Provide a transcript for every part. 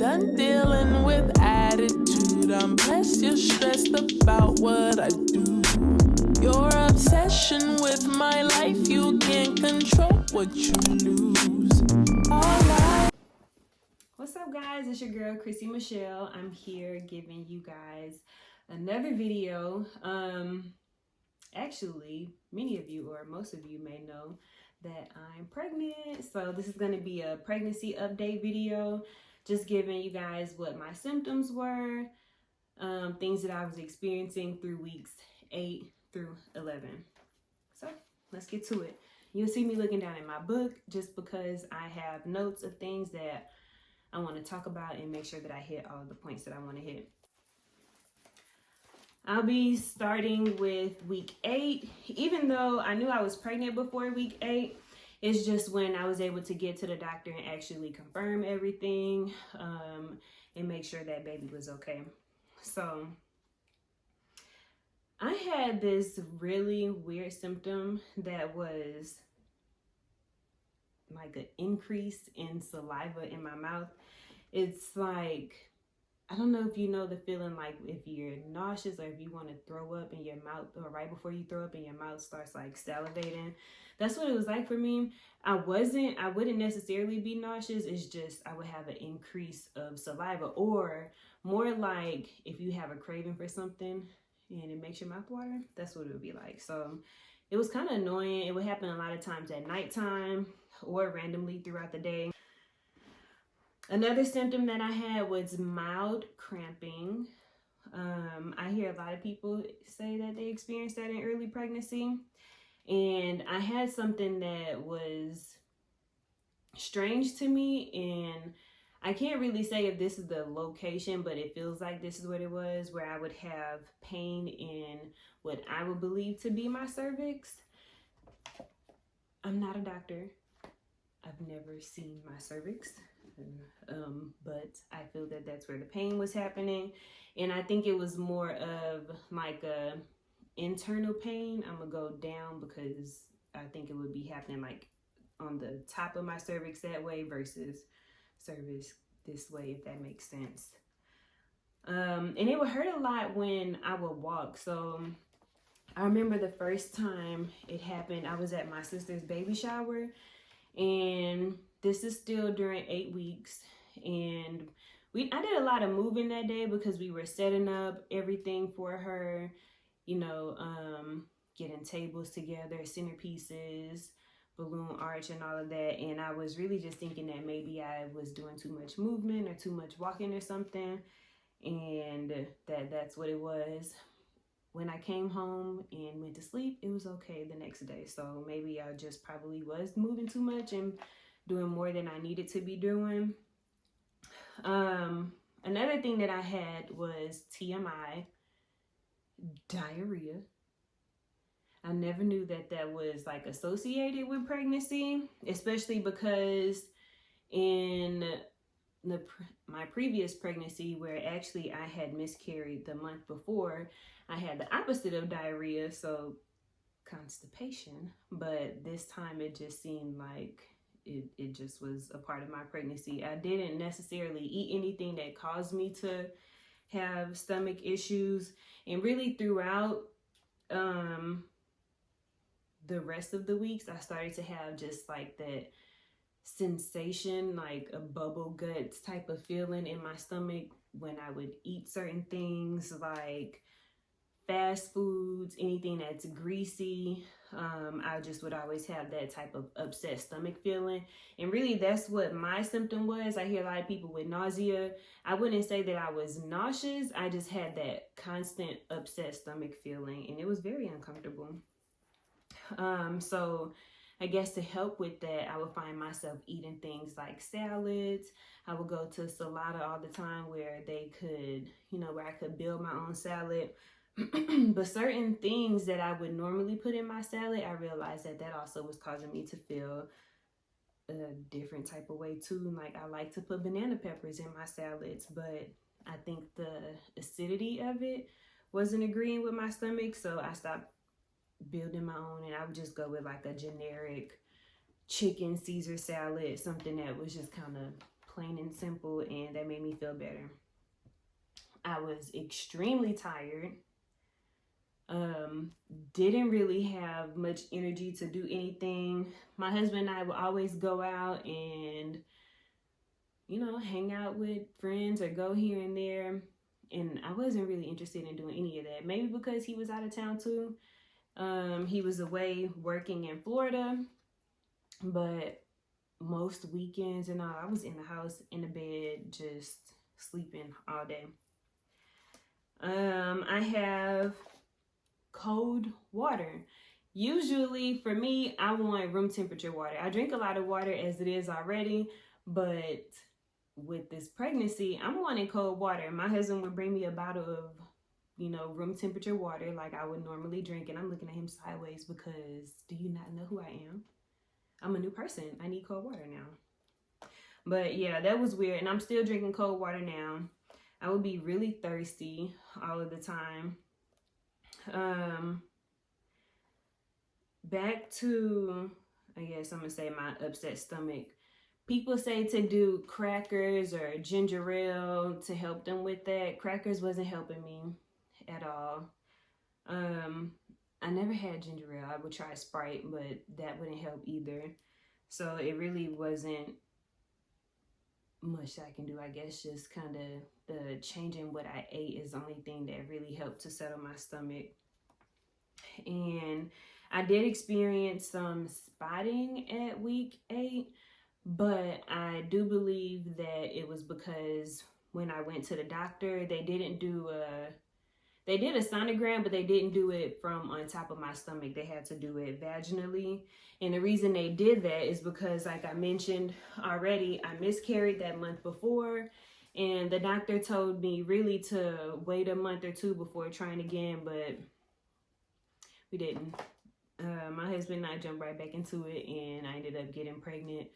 done dealing with attitude. I'm blessed you're stressed about what I do. Your obsession with my life, you can't control what you lose. What's up, guys? It's your girl Chrissy Michelle. I'm here giving you guys another video. Actually, many of you or most of you may know that I'm pregnant, so this is going to be a pregnancy update video, just giving you guys what my symptoms were, things that I was experiencing through weeks 8 through 11. So let's get to it. You'll see me looking down in my book just because I have notes of things that I want to talk about and make sure that I hit all of the points that I want to hit. I'll be starting with week 8. Even though I knew I was pregnant before week 8, it's just when I was able to get to the doctor and actually confirm everything and make sure that baby was okay. So I had this really weird symptom that was like an increase in saliva in my mouth. It's like, I don't know if you know the feeling like if you're nauseous or if you want to throw up in your mouth, or right before you throw up and your mouth starts like salivating. That's what it was like for me. I wouldn't necessarily be nauseous. It's just I would have an increase of saliva, or more like if you have a craving for something and it makes your mouth water, that's what it would be like. So it was kind of annoying. It would happen a lot of times at nighttime or randomly throughout the day. Another symptom that I had was mild cramping. I hear a lot of people say that they experienced that in early pregnancy. And I had something that was strange to me, and I can't really say if this is the location, but it feels like this is what it was, where I would have pain in what I would believe to be my cervix. I'm not a doctor. I've never seen my cervix. But I feel that that's where the pain was happening, and I think it was more of like a internal pain. I'm gonna go down because I think it would be happening like on the top of my cervix that way versus cervix this way, if that makes sense. And it would hurt a lot when I would walk. So I remember the first time it happened, I was at my sister's baby shower, and this is still during 8 weeks, and I did a lot of moving that day because we were setting up everything for her, you know, getting tables together, centerpieces, balloon arch and all of that. And I was really just thinking that maybe I was doing too much movement or too much walking or something, and that's what it was. When I came home and went to sleep, it was okay the next day. So maybe I just probably was moving too much and doing more than I needed to be doing. Another thing that I had was TMI, diarrhea. I never knew that that was like associated with pregnancy, especially because in my previous pregnancy, where actually I had miscarried the month before, I had the opposite of diarrhea, so constipation. But this time it just seemed like it just was a part of my pregnancy. I didn't necessarily eat anything that caused me to have stomach issues, and really throughout the rest of the weeks, I started to have just like that sensation, like a bubble guts type of feeling in my stomach when I would eat certain things like fast foods, anything that's greasy. I just would always have that type of upset stomach feeling. And really that's what my symptom was. I hear a lot of people with nausea. I wouldn't say that I was nauseous. I just had that constant upset stomach feeling, and it was very uncomfortable. So I guess to help with that, I would find myself eating things like salads. I would go to Salada all the time where they could, where I could build my own salad. But certain things that I would normally put in my salad, I realized that also was causing me to feel a different type of way too. Like I like to put banana peppers in my salads, but I think the acidity of it wasn't agreeing with my stomach, so I stopped building my own, and I would just go with like a generic chicken Caesar salad, something that was just kind of plain and simple, and that made me feel better. I was extremely tired. Didn't really have much energy to do anything. My husband and I would always go out and, hang out with friends or go here and there. And I wasn't really interested in doing any of that. Maybe because he was out of town too. He was away working in Florida, but most weekends and all, I was in the house, in the bed, just sleeping all day. I have cold water. Usually for me, I want room temperature water. I drink a lot of water as it is already, but with this pregnancy, I'm wanting cold water. My husband would bring me a bottle of, room temperature water like I would normally drink, and I'm looking at him sideways because do you not know who I am? I'm a new person. I need cold water now. But yeah, that was weird, and I'm still drinking cold water now. I would be really thirsty all of the time. Back to, I guess I'm gonna say, my upset stomach. People say to do crackers or ginger ale to help them with that. Crackers wasn't helping me at all. I never had ginger ale. I would try Sprite, but that wouldn't help either. So it really wasn't much I can do. I guess just kind of the changing what I ate is the only thing that really helped to settle my stomach. And I did experience some spotting at week 8, but I do believe that it was because when I went to the doctor, they did a sonogram, but they didn't do it from on top of my stomach. They had to do it vaginally. And the reason they did that is because, like I mentioned already, I miscarried that month before. And the doctor told me really to wait a month or 2 before trying again, but we didn't. My husband and I jumped right back into it, and I ended up getting pregnant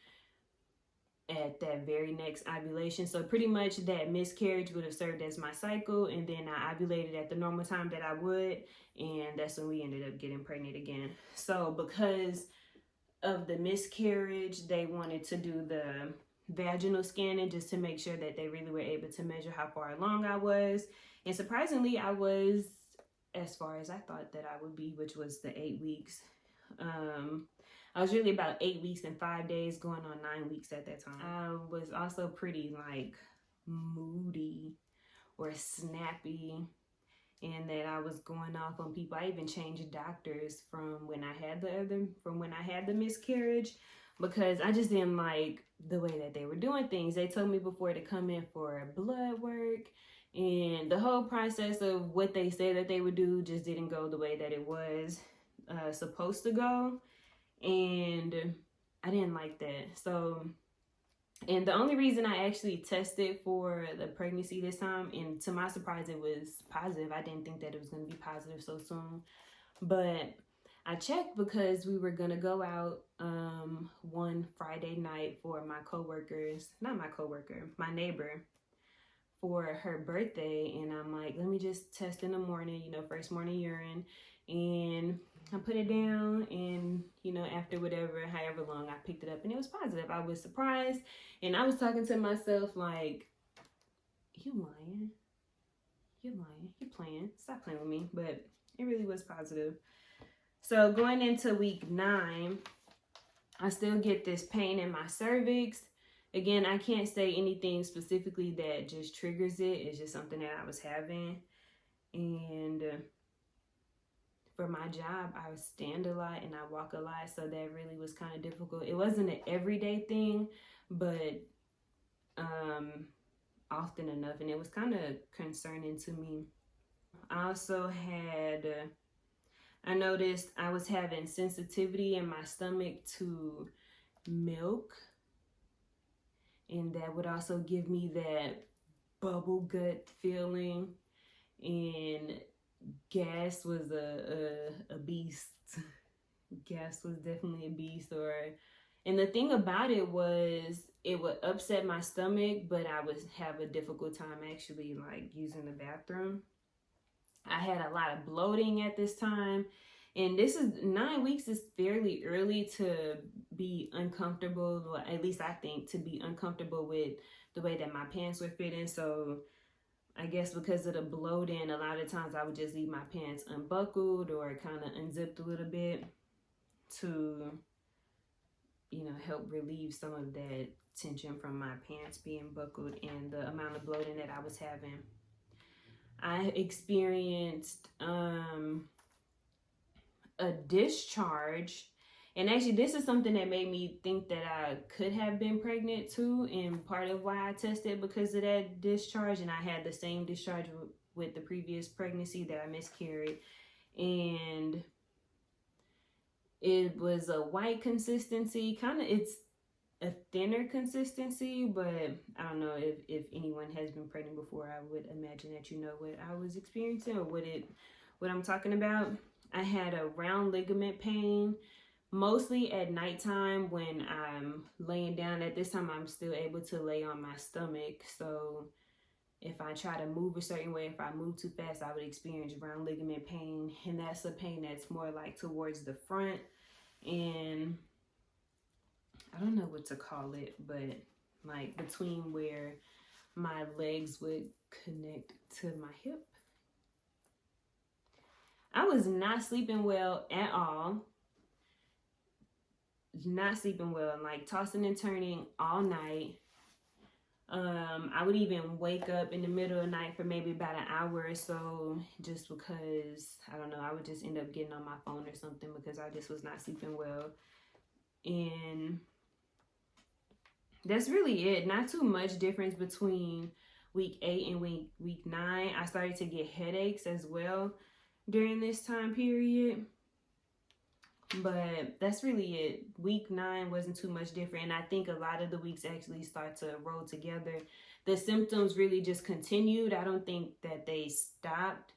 at that very next ovulation. So pretty much that miscarriage would have served as my cycle, and then I ovulated at the normal time that I would, and that's when we ended up getting pregnant again. So because of the miscarriage, they wanted to do the vaginal scanning just to make sure that they really were able to measure how far along I was. And surprisingly, I was as far as I thought that I would be, which was the 8 weeks. I was really about 8 weeks and 5 days, going on 9 weeks at that time. I was also pretty moody or snappy, and that I was going off on people. I even changed doctors from when I had the miscarriage, because I just didn't like the way that they were doing things. They told me before to come in for blood work, and the whole process of what they said that they would do just didn't go the way that it was supposed to go. And I didn't like that. So, and the only reason I actually tested for the pregnancy this time, and to my surprise, it was positive. I didn't think that it was going to be positive so soon. But I checked because we were going to go out one Friday night for my neighbor, for her birthday. And I'm like, let me just test in the morning, first morning urine. And I put it down, and after however long, I picked it up, and it was positive. I was surprised, and I was talking to myself like, you lying, you're playing, stop playing with me. But it really was positive. So going into week 9, I still get this pain in my cervix. Again, I can't say anything specifically that just triggers it. It's just something that I was having. And for my job, I stand a lot and I walk a lot, so that really was kind of difficult. It wasn't an everyday thing, but often enough, and it was kind of concerning to me. I also I noticed I was having sensitivity in my stomach to milk, and that would also give me that bubble gut feeling. And gas was a beast. Gas was definitely a beast. And the thing about it was, it would upset my stomach, but I would have a difficult time actually using the bathroom. I had a lot of bloating at this time, And this is 9 weeks is fairly early to be uncomfortable, or at least I think to be uncomfortable with the way that my pants were fitting. So I guess because of the bloating, a lot of times I would just leave my pants unbuckled or kind of unzipped a little bit to, help relieve some of that tension from my pants being buckled and the amount of bloating that I was having. I experienced a discharge. And actually, this is something that made me think that I could have been pregnant too. And part of why I tested because of that discharge. And I had the same discharge with the previous pregnancy that I miscarried. And it was a white consistency. It's a thinner consistency, but I don't know if anyone has been pregnant before. I would imagine that you know what I was experiencing or what I'm talking about. I had a round ligament pain, mostly at nighttime when I'm laying down. At this time, I'm still able to lay on my stomach. So if I try to move a certain way, if I move too fast, I would experience round ligament pain. And that's a pain that's more like towards the front. And I don't know what to call it, but like between where my legs would connect to my hip. I was not sleeping well at all. Not sleeping well, and like tossing and turning all night. I would even wake up in the middle of the night for maybe about an hour or so, just because, I don't know, I would just end up getting on my phone or something because I just was not sleeping well. And that's really it. Not too much difference between week 8 and week 9. I started to get headaches as well during this time period. But that's really it. Week 9 wasn't too much different. And I think a lot of the weeks actually start to roll together. The symptoms really just continued. I don't think that they stopped.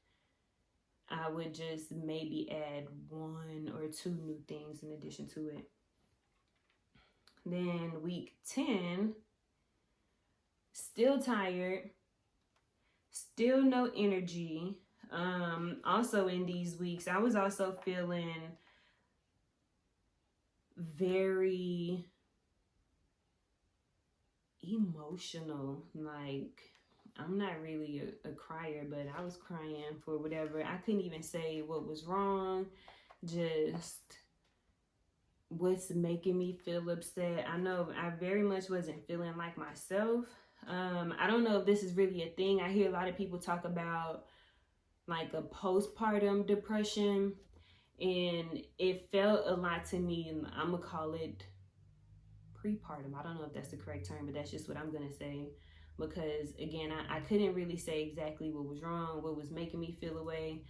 I would just maybe add 1 or 2 new things in addition to it. Then week 10, still tired, still no energy. Also in these weeks, I was also feeling very emotional. Like, I'm not really a crier, but I was crying for whatever. I couldn't even say what was wrong, just what's making me feel upset. I know I very much wasn't feeling like myself. I don't know if this is really a thing. I hear a lot of people talk about like a postpartum depression, and it felt a lot to me, and I'm gonna call it prepartum. I don't know if that's the correct term, but that's just what I'm gonna say, because again, I couldn't really say exactly what was wrong, what was making me feel away.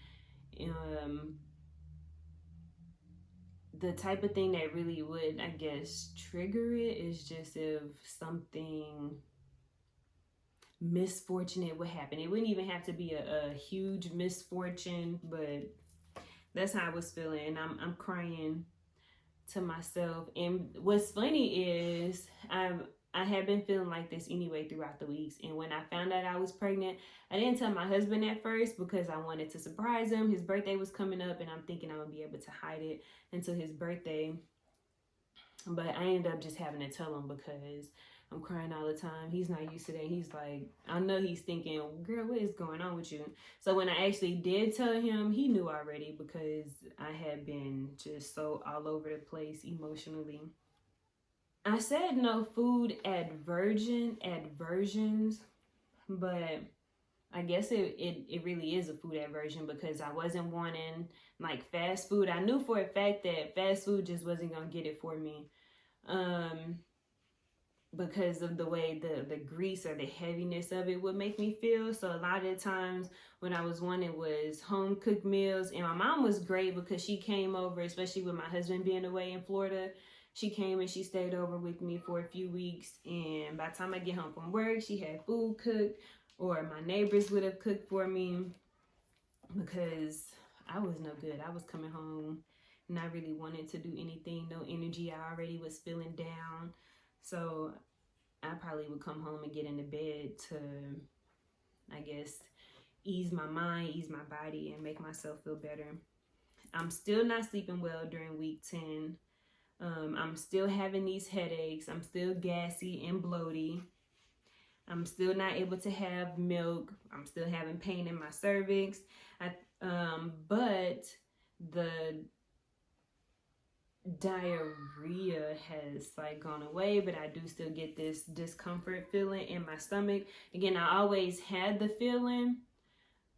The type of thing that really would, I guess, trigger it is just if something misfortunate would happen. It wouldn't even have to be a huge misfortune, but that's how I was feeling. And I'm crying to myself. And what's funny is I had been feeling like this anyway throughout the weeks. And when I found out I was pregnant, I didn't tell my husband at first because I wanted to surprise him. His birthday was coming up, and I'm thinking I'm gonna be able to hide it until his birthday. But I ended up just having to tell him because I'm crying all the time. He's not used to that. He's like, I know he's thinking, girl, what is going on with you? So when I actually did tell him, he knew already because I had been just so all over the place emotionally. I said no food aversions, but I guess it really is a food aversion because I wasn't wanting like fast food. I knew for a fact that fast food just wasn't gonna get it for me. Because of the way the grease or the heaviness of it would make me feel. So a lot of times when I was wanting was home cooked meals. And my mom was great because she came over, especially with my husband being away in Florida. She came and she stayed over with me for a few weeks. And by the time I get home from work, she had food cooked, or my neighbors would have cooked for me, because I was no good. I was coming home and I really wanted to do anything, no energy. I already was feeling down. So I probably would come home and get into bed to, I guess, ease my mind, ease my body, and make myself feel better. I'm still not sleeping well during week 10. I'm still having these headaches. I'm still gassy and bloaty. I'm still not able to have milk. I'm still having pain in my cervix. But the diarrhea has like gone away, but I do still get this discomfort feeling in my stomach. Again, I always had the feeling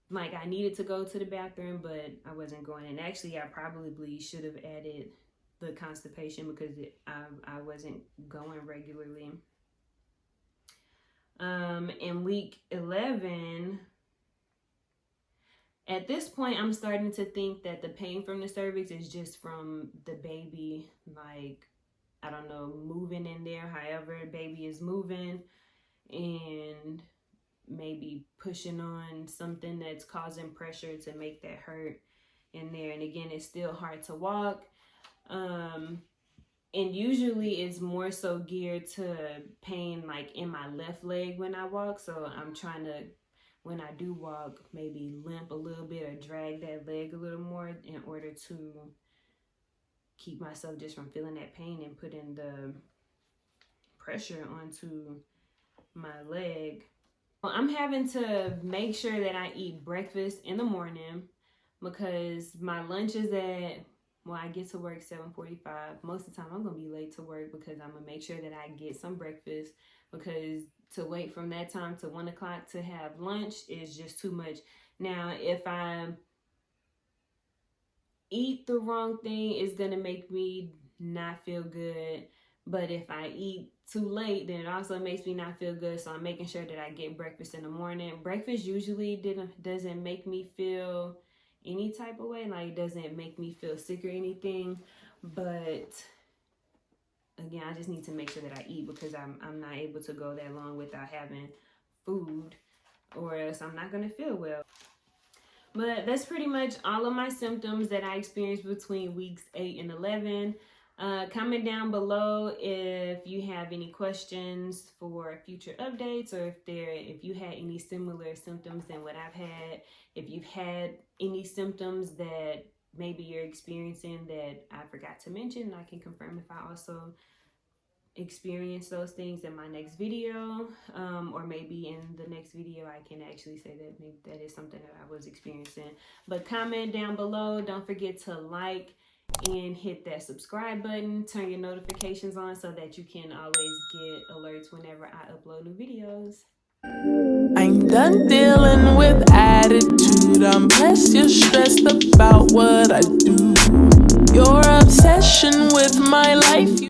like I needed to go to the bathroom, but I wasn't going. And actually, I probably should have added the constipation because I wasn't going regularly. In week 11, at this point, I'm starting to think that the pain from the cervix is just from the baby, like, I don't know, moving in there, however the baby is moving, and maybe pushing on something that's causing pressure to make that hurt in there. And again, it's still hard to walk. And usually it's more so geared to pain like in my left leg when I walk. So I'm trying to, when I do walk, maybe limp a little bit or drag that leg a little more in order to keep myself just from feeling that pain and putting the pressure onto my leg. Well, I'm having to make sure that I eat breakfast in the morning because my lunch is at, well, I get to work 7:45. Most of the time I'm going to be late to work because I'm going to make sure that I get some breakfast, because to wait from that time to 1 o'clock to have lunch is just too much. Now, if I eat the wrong thing, it's going to make me not feel good. But if I eat too late, then it also makes me not feel good. So I'm making sure that I get breakfast in the morning. Breakfast usually doesn't make me feel any type of way. Like, it doesn't make me feel sick or anything. But again, I just need to make sure that I eat because I'm not able to go that long without having food, or else I'm not going to feel well. But that's pretty much all of my symptoms that I experienced between weeks 8 and 11. Comment down below if you have any questions for future updates, or if you had any similar symptoms than what I've had. If you've had any symptoms that maybe you're experiencing that I forgot to mention, I can confirm if I also experience those things in my next video, or maybe in the next video I can actually say that maybe that is something that I was experiencing. But comment down below. Don't forget to like and hit that subscribe button. Turn your notifications on so that you can always get alerts whenever I upload new videos. I'm done dealing with attitude. I'm less you're stressed about what I do. Your obsession with my life.